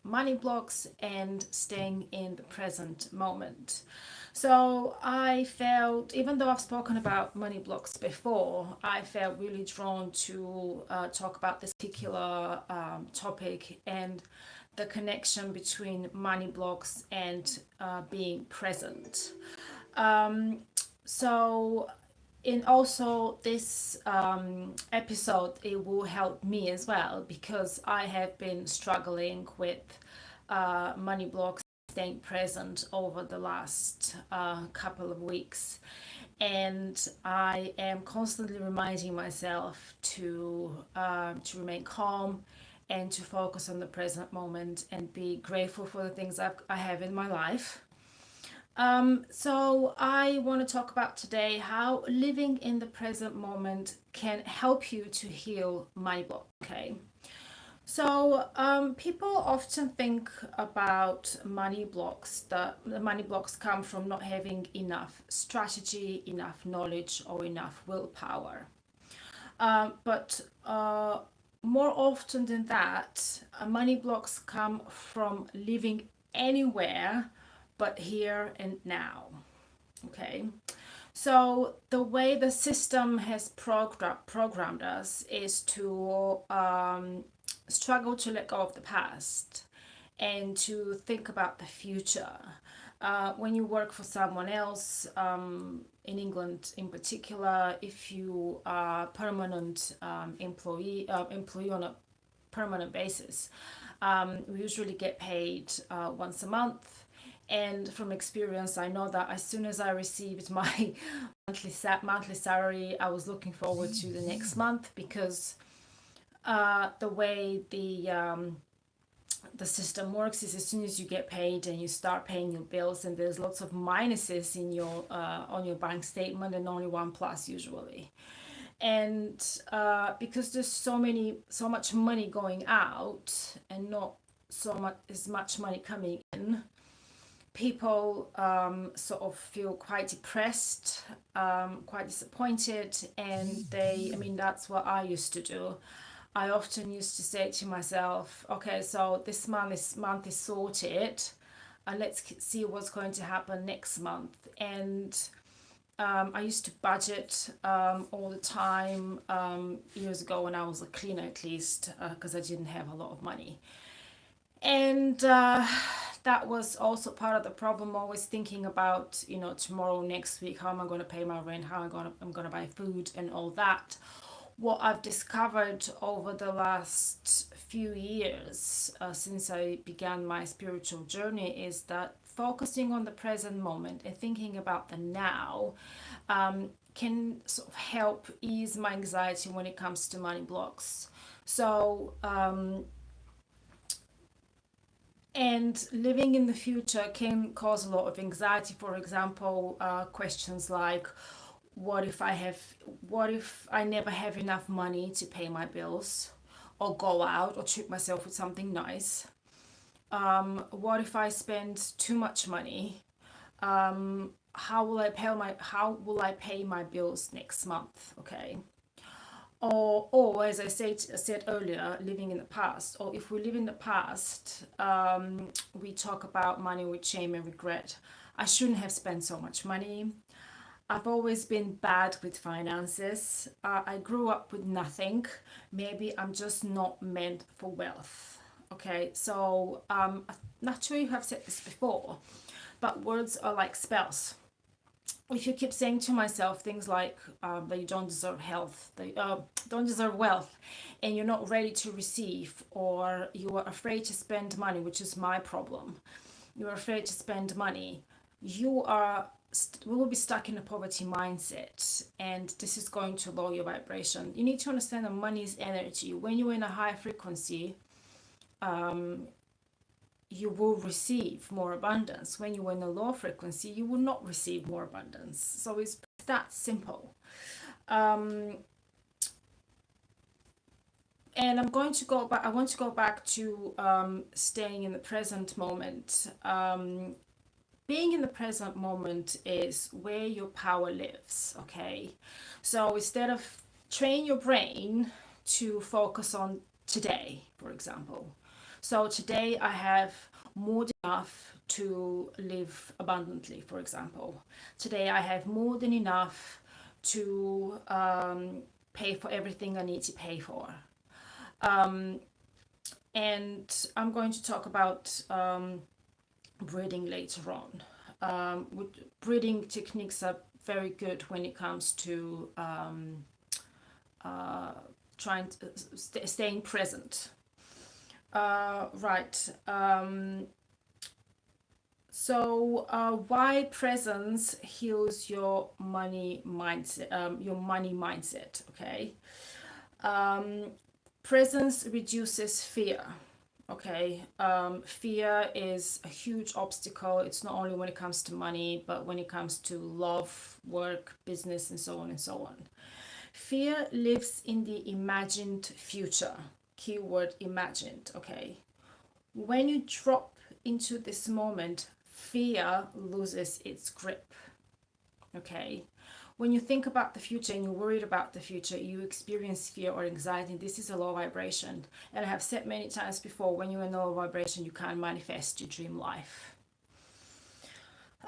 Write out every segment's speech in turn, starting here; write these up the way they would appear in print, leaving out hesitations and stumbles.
money blocks and staying in the present moment. So I felt, even though I've spoken about money blocks before, I felt really drawn to talk about this particular topic and the connection between money blocks and being present. Um, so and also this episode, it will help me as well because I have been struggling with money blocks, staying present over the last couple of weeks, and I am constantly reminding myself to remain calm and to focus on the present moment and be grateful for the things I have in my life. So I want to talk about today how living in the present moment can help you to heal money block. Okay. So people often think about money blocks, that the money blocks come from not having enough strategy, enough knowledge, or enough willpower. But more often than that, money blocks come from living anywhere but here and now. Okay. So the way the system has programmed us is to struggle to let go of the past and to think about the future. When you work for someone else, in England in particular, if you are permanent employee on a permanent basis, we usually get paid once a month. And from experience, I know that as soon as I received my monthly salary, I was looking forward to the next month because the way the system works is as soon as you get paid and you start paying your bills, and there's lots of minuses in your on your bank statement and only one plus usually. And because there's so much money going out and not so much as much money coming in, people sort of feel quite depressed, quite disappointed, and I mean, that's what I used to do. I often used to say to myself, okay, so this month is sorted, and let's see what's going to happen next month. And I used to budget all the time years ago when I was a cleaner, at least, because I didn't have a lot of money. And that was also part of the problem, always thinking about, tomorrow, next week, how am I going to pay my rent, how I'm going to buy food and all that. What I've discovered over the last few years, since I began my spiritual journey, is that focusing on the present moment and thinking about the now can sort of help ease my anxiety when it comes to money blocks. So, and living in the future can cause a lot of anxiety. For example, questions like, what if I never have enough money to pay my bills or go out or treat myself with something nice? What if I spend too much money? How will I pay my bills next month? Okay. Or as I said earlier, living in the past. Or if we live in the past, we talk about money with shame and regret. I shouldn't have spent so much money. I've always been bad with finances. I grew up with nothing. Maybe I'm just not meant for wealth. Okay, so I'm not sure you have said this before, but words are like spells. If you keep saying to myself things like that you don't deserve health, that don't deserve wealth, and you're not ready to receive, or you are afraid to spend money, which is my problem. You're afraid to spend money. We will be stuck in a poverty mindset, and this is going to lower your vibration. You need to understand that money is energy. When you're in a high frequency, you will receive more abundance. When you're in a low frequency, you will not receive more abundance. So it's that simple. Um, and I want to go back to staying in the present moment. Being in the present moment is where your power lives. Okay. So instead of train your brain to focus on today, for example. So today I have more than enough to live abundantly, for example. Today I have more than enough to pay for everything I need to pay for. Um, and I'm going to talk about breathing later on. Breathing techniques are very good when it comes to uh, trying to staying present. Right. Why presence heals your money mindset? Your money mindset. Okay. Um, Presence reduces fear. Okay. Fear is a huge obstacle. It's not only when it comes to money, but when it comes to love, work, business, and so on and so on. Fear lives in the imagined future. Keyword imagined. Okay. When you drop into this moment, fear loses its grip. Okay. When you think about the future and you're worried about the future, you experience fear or anxiety. This is a low vibration. And I have said many times before, when you're in a low vibration, you can't manifest your dream life.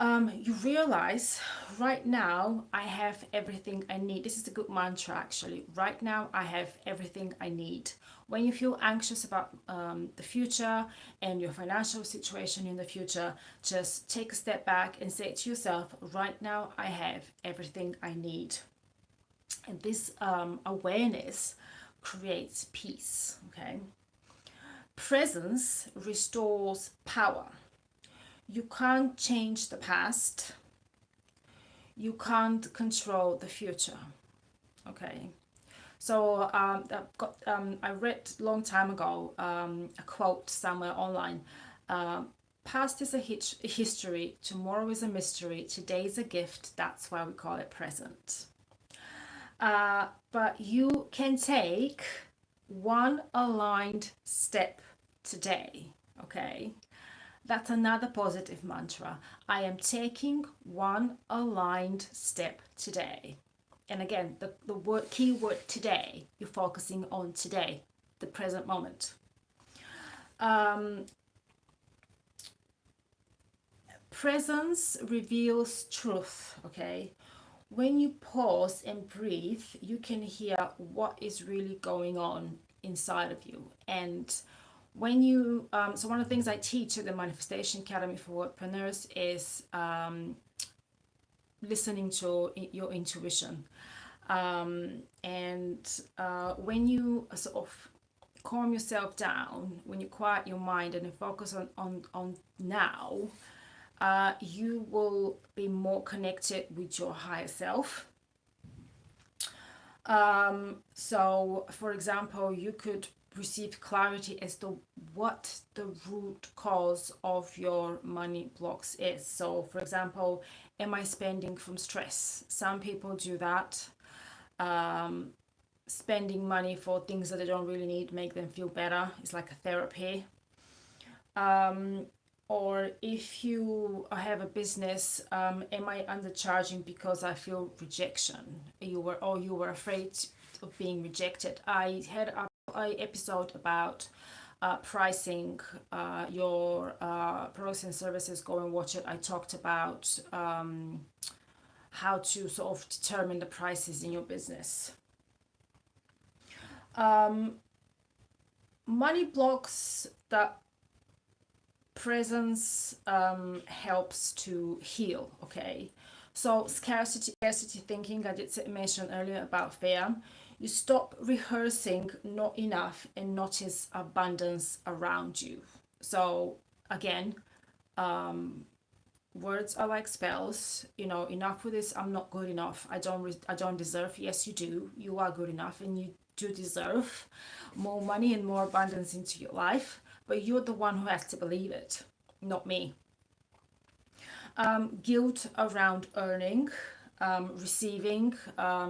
You realize right now I have everything I need. This is a good mantra actually. Right now I have everything I need. When you feel anxious about the future and your financial situation in the future, just take a step back and say to yourself, right now I have everything I need. And this awareness creates peace. Okay. Presence restores power. You can't change the past. You can't control the future. Okay. So I read a long time ago a quote somewhere online. Past is a history, tomorrow is a mystery, today is a gift, that's why we call it present. But you can take one aligned step today, okay? That's another positive mantra. I am taking one aligned step today. And again, the key word today, you're focusing on today, the present moment. Presence reveals truth, okay? When you pause and breathe, you can hear what is really going on inside of you. And when you, so one of the things I teach at the Manifestation Academy for Workpreneurs is listening to your intuition. When you sort of calm yourself down, when you quiet your mind and focus on now, you will be more connected with your higher self. So, for example, you could receive clarity as to what the root cause of your money blocks is. So, for example, am I spending from stress? Some people do that. Spending money for things that they don't really need make them feel better. It's like a therapy. Or if you have a business, am I undercharging because I feel rejection? You were afraid of being rejected. I had an episode about pricing your products and services. Go and watch it. I talked about how to sort of determine the prices in your business. Money blocks that presence helps to heal. Okay, so scarcity thinking, I did mention earlier about fear. You stop rehearsing not enough and notice abundance around you. So again, words are like spells. Enough with this. I'm not good enough. I don't deserve. Yes, you do. You are good enough, and you do deserve more money and more abundance into your life. But you're the one who has to believe it, not me. Guilt around earning, receiving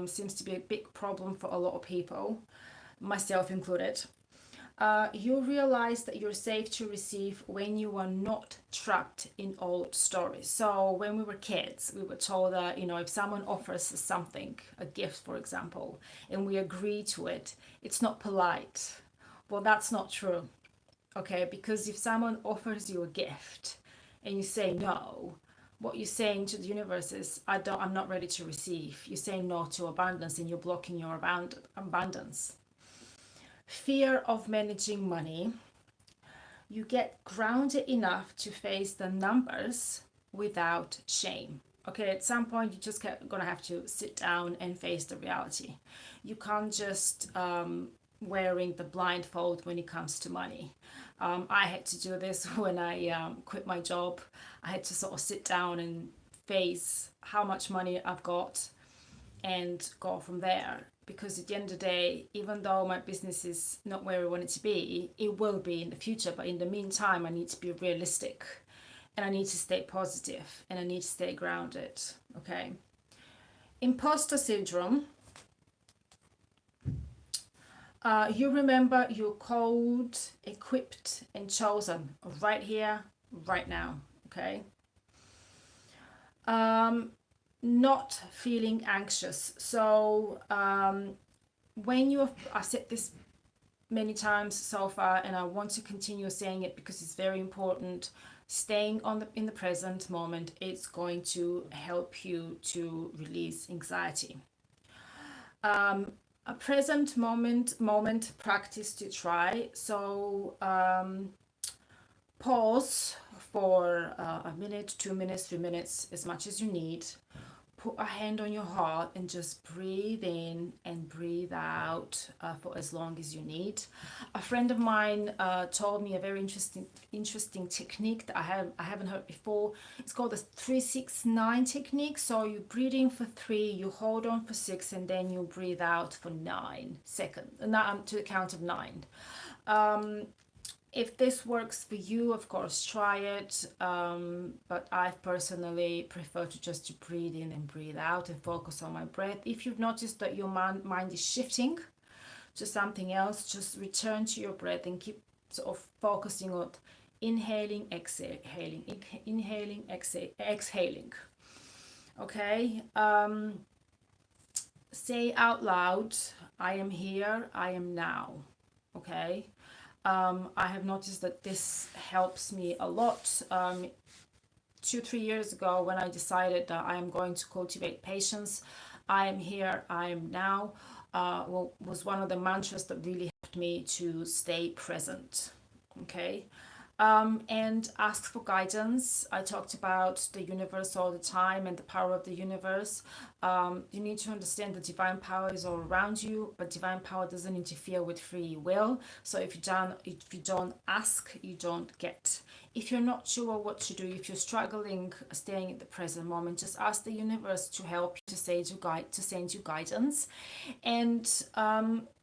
seems to be a big problem for a lot of people, myself included. You realize that you're safe to receive when you are not trapped in old stories. So when we were kids, we were told that, if someone offers us something, a gift, for example, and we agree to it, it's not polite. Well, that's not true. Okay, because if someone offers you a gift and you say no, what you're saying to the universe is, I'm not ready to receive. You're saying no to abundance and you're blocking your abundance. Fear of managing money. You get grounded enough to face the numbers without shame. Okay, at some point you just gonna have to sit down and face the reality. You can't just wearing the blindfold when it comes to money. I had to do this when I quit my job. I had to sort of sit down and face how much money I've got and go from there. Because at the end of the day, even though my business is not where I want it to be, it will be in the future. But in the meantime, I need to be realistic and I need to stay positive and I need to stay grounded. Okay. Imposter syndrome. You remember you're called, equipped, and chosen right here, right now. Okay. Not feeling anxious. So when you have, I said this many times so far and I want to continue saying it because it's very important, staying in the present moment, it's going to help you to release anxiety. A present moment practice to try. So pause for a minute, 2 minutes, 3 minutes, as much as you need. Put a hand on your heart and just breathe in and breathe out for as long as you need. A friend of mine told me a very interesting technique that I haven't heard before. It's called the 3-6-9 technique. So you breathe in for 3, you hold on for 6, and then you breathe out for 9 seconds, to the count of 9. If this works for you, of course, try it. But I personally prefer to just breathe in and breathe out and focus on my breath. If you've noticed that your mind is shifting to something else, just return to your breath and keep sort of focusing on inhaling, exhaling, inhaling, exhaling. Okay. Say out loud, I am here, I am now. Okay. I have noticed that this helps me a lot. 2-3 years ago, when I decided that I am going to cultivate patience, I am here, I am now, was one of the mantras that really helped me to stay present. Okay. And ask for guidance. I talked about the universe all the time and the power of the universe. You need to understand that divine power is all around you, but divine power doesn't interfere with free will. So if you don't ask, you don't get. If you're not sure what to do, if you're struggling staying in the present moment, just ask the universe to help you, to send you guidance, and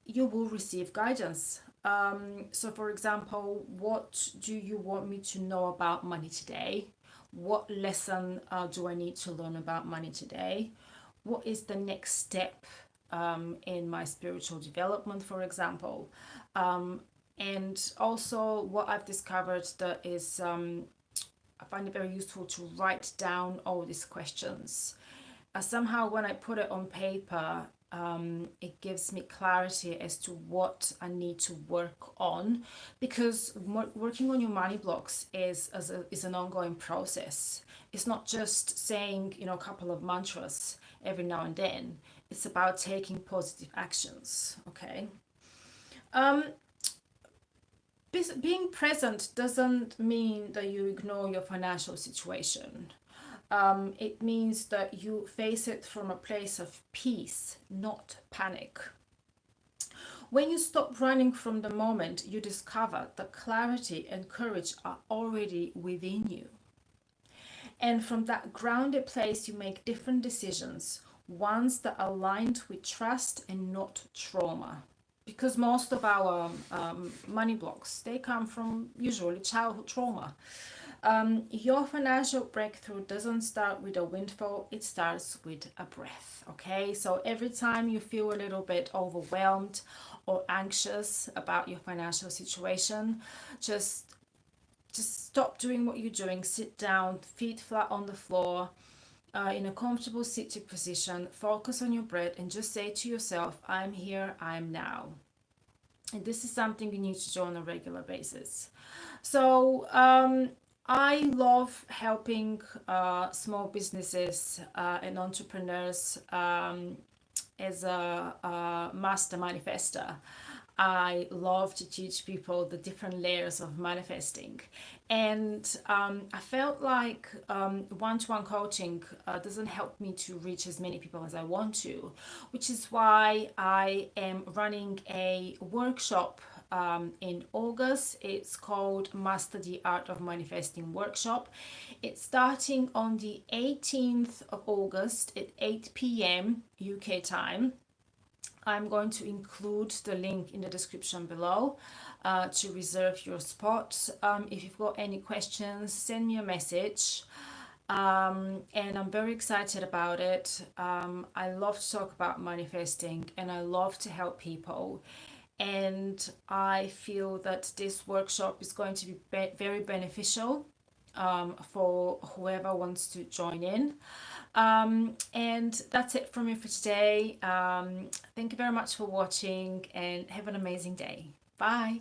you will receive guidance. So for example, what do you want me to know about money today? What lesson do I need to learn about money today? What is the next step in my spiritual development, for example? And also what I've discovered that is, I find it very useful to write down all these questions. Somehow when I put it on paper, it gives me clarity as to what I need to work on, because working on your money blocks is an ongoing process. It's not just saying, a couple of mantras every now and then. It's about taking positive actions. Okay. Being present doesn't mean that you ignore your financial situation. It means that you face it from a place of peace, not panic. When you stop running from the moment, you discover that clarity and courage are already within you. And from that grounded place, you make different decisions, ones that are aligned with trust and not trauma. Because most of our money blocks, they come from usually childhood trauma. Your financial breakthrough doesn't start with a windfall, it starts with a breath. Okay, so every time you feel a little bit overwhelmed or anxious about your financial situation, just stop doing what you're doing, sit down, feet flat on the floor, in a comfortable sitting position, focus on your breath, and just say to yourself, I'm here, I'm now. And this is something you need to do on a regular basis. So I love helping small businesses and entrepreneurs as a master manifester. I love to teach people the different layers of manifesting. And I felt like one to one coaching doesn't help me to reach as many people as I want to, which is why I am running a workshop in August. It's called Master the Art of Manifesting Workshop. It's starting on the 18th of August at 8 p.m. UK time. I'm going to include the link in the description below to reserve your spot. If you've got any questions, send me a message. And I'm very excited about it. I love to talk about manifesting and I love to help people. And I feel that this workshop is going to be very beneficial for whoever wants to join in. And that's it from me for today. Thank you very much for watching and have an amazing day. Bye.